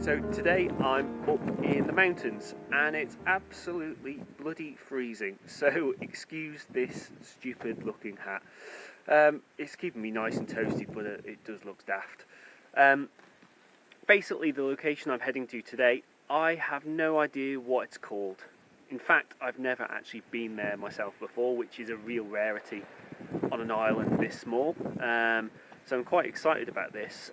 So today I'm up in the mountains and it's absolutely bloody freezing, so excuse this stupid looking hat. It's keeping me nice and toasty, but it does look daft. Basically the location I'm heading to today, I have no idea what it's called. In fact, I've never actually been there myself before, which is a real rarity on an island this small. So I'm quite excited about this.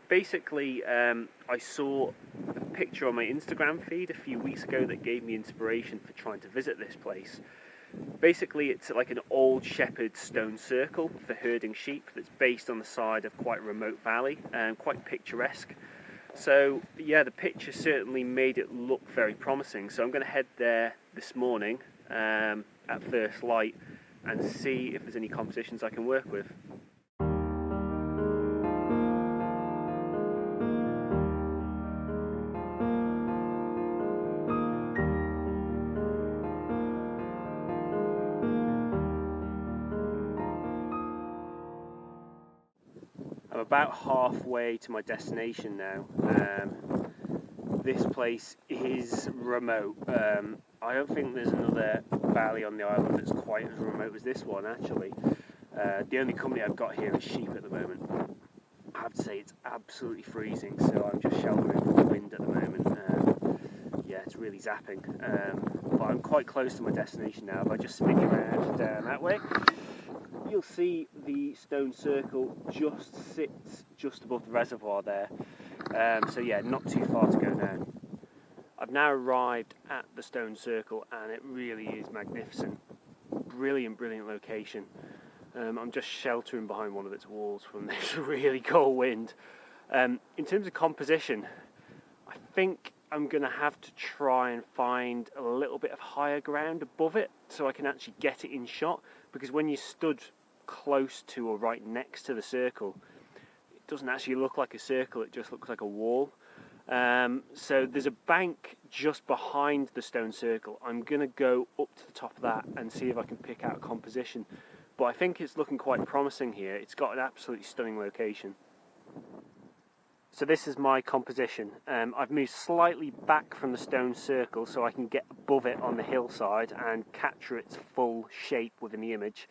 Basically, I saw a picture on my Instagram feed a few weeks ago that gave me inspiration for trying to visit this place. Basically, it's like an old shepherd's stone circle for herding sheep that's based on the side of quite a remote valley and quite picturesque. So yeah, the picture certainly made it look very promising. So I'm going to head there this morning at first light and see if there's any compositions I can work with. I'm about halfway to my destination now. This place is remote. I don't think there's another valley on the island that's quite as remote as this one actually. The only company I've got here is sheep at the moment. I have to say it's absolutely freezing, so I'm just sheltering from the wind at the moment. Yeah, it's really zapping. But I'm quite close to my destination now. If I just spin you around down that way, you'll see the stone circle just sits just above the reservoir there. So yeah, not too far to go now. I've now arrived at the stone circle and it really is magnificent. Brilliant location. I'm just sheltering behind one of its walls from this really cold wind. In terms of composition, I think I'm going to have to try and find a little bit of higher ground above it so I can actually get it in shot, because when you stood close to or right next to the circle, it doesn't actually look like a circle, it just looks like a wall. So there's a bank just behind the stone circle. I'm going to go up to the top of that and see if I can pick out a composition, but I think it's looking quite promising here. It's got an absolutely stunning location. So this is my composition. I've moved slightly back from the stone circle so I can get above it on the hillside and capture its full shape within the image.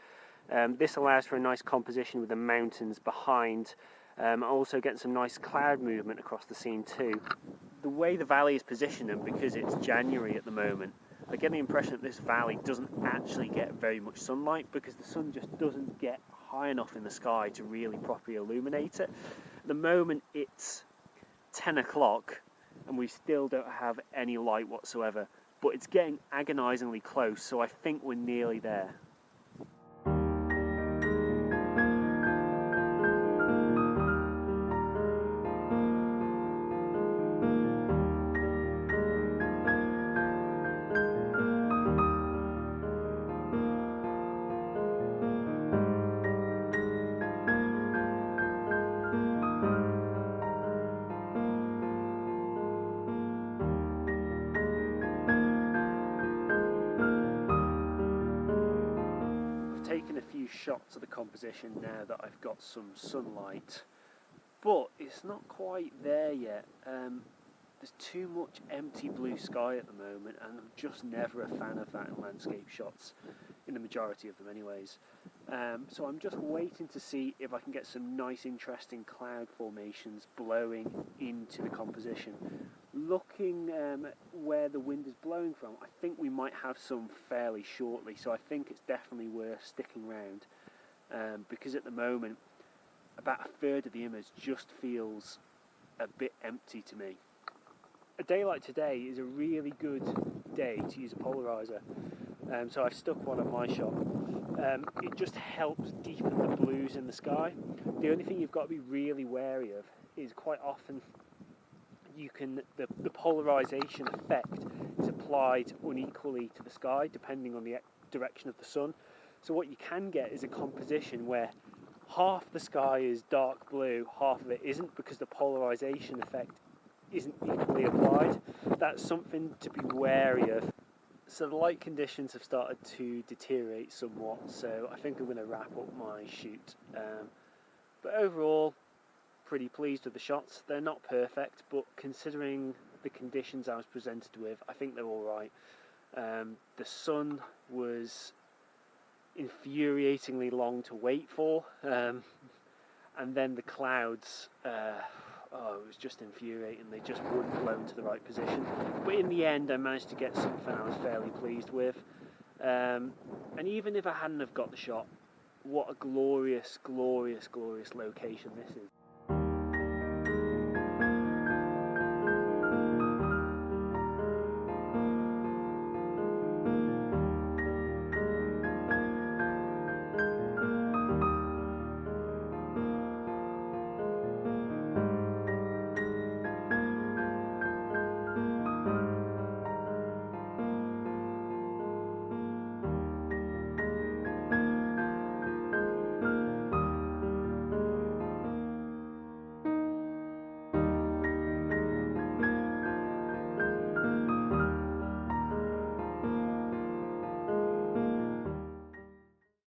This allows for a nice composition with the mountains behind. Also getting some nice cloud movement across the scene too. The way the valley is positioned, and because it's January at the moment, I get the impression that this valley doesn't actually get very much sunlight because the sun just doesn't get high enough in the sky to really properly illuminate it. At the moment it's 10 o'clock and we still don't have any light whatsoever, but it's getting agonisingly close, so I think we're nearly there. Taken a few shots of the composition now that I've got some sunlight, but it's not quite there yet. There's too much empty blue sky at the moment, and I'm just never a fan of that in landscape shots, in the majority of them anyways. So I'm just waiting to see if I can get some nice interesting cloud formations blowing into the composition. Looking where the wind is blowing from, I think we might have some fairly shortly, so I think it's definitely worth sticking around, because at the moment about a third of the image just feels a bit empty to me. A day like today is a really good day to use a polarizer, so I've stuck one on my shot. It just helps deepen the blues in the sky. The only thing you've got to be really wary of is quite often the polarization effect is applied unequally to the sky depending on the direction of the sun. So what you can get is a composition where half the sky is dark blue, half of it isn't, because the polarization effect isn't equally applied. That's something to be wary of. So the light conditions have started to deteriorate somewhat, so I think I'm going to wrap up my shoot. But overall, pretty pleased with the shots. They're not perfect, but considering the conditions I was presented with, I think they're alright. The sun was infuriatingly long to wait for, and then the clouds, oh, it was just infuriating. They just wouldn't blow into the right position. But in the end, I managed to get something I was fairly pleased with. And even if I hadn't have got the shot, what a glorious, glorious, glorious location this is.